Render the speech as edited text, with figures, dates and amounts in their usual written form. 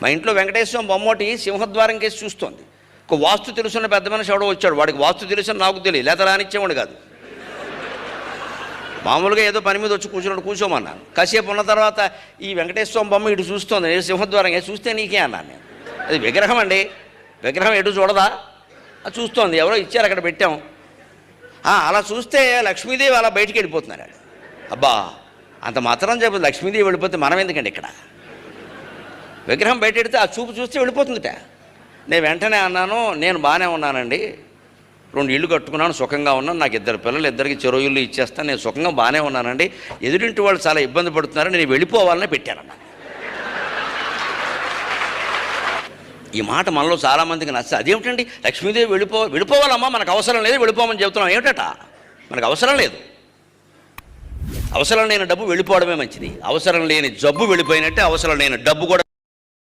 మా ఇంట్లో వెంకటేశ్వర బొమ్మటి సింహద్వారం కేసి చూస్తోంది. ఒక వాస్తు తెలుసున్న పెద్ద మనిషి ఎవడో వచ్చాడు, వాడికి వాస్తు తెలుసు నాకు తెలియదు, లేత రానిచ్చేవాడు కాదు. మామూలుగా ఏదో పని మీద వచ్చి కూర్చోమన్నాను. కాసేపు ఉన్న తర్వాత ఈ వెంకటేశ్వర బొమ్మ ఇటు చూస్తోంది, నేను సింహద్వారం చూస్తే నీకే అన్నాను నేను. అది విగ్రహం అండి, విగ్రహం ఎటు చూడదా, అది చూస్తోంది, ఎవరో ఇచ్చారు అక్కడ పెట్టాం. అలా చూస్తే లక్ష్మీదేవి అలా బయటికి వెళ్ళిపోతున్నారు. అబ్బా అంత మాత్రం చెప్పదు, లక్ష్మీదేవి వెళ్ళిపోతే మనం ఎందుకండి ఇక్కడ, విగ్రహం బయట పెడితే ఆ చూపు చూస్తే వెళ్ళిపోతుందిట. నేను వెంటనే అన్నాను, నేను బాగానే ఉన్నానండి, 2 ఇళ్ళు కట్టుకున్నాను, సుఖంగా ఉన్నాను, నాకు 2 పిల్లలు, 2కి చెరో ఇల్లు ఇచ్చేస్తాను, నేను సుఖంగా బాగానే ఉన్నానండి, ఎదురింటి వాళ్ళు చాలా ఇబ్బంది పడుతున్నారు, నేను వెళ్ళిపోవాలని పెట్టానన్నా. ఈ మాట మనలో చాలామందికి నచ్చదు. అదేమిటండి లక్ష్మీదేవి వెళ్ళిపోవాలమ్మా, మనకు అవసరం లేదు, వెళ్ళిపోమని చెబుతున్నాం ఏమిటట, మనకు అవసరం లేదు. అవసరం లేని డబ్బు వెళ్ళిపోవడమే మంచిది, అవసరం లేని జబ్బు వెళ్ళిపోయినట్టే అవసరం లేని డబ్బు కూడా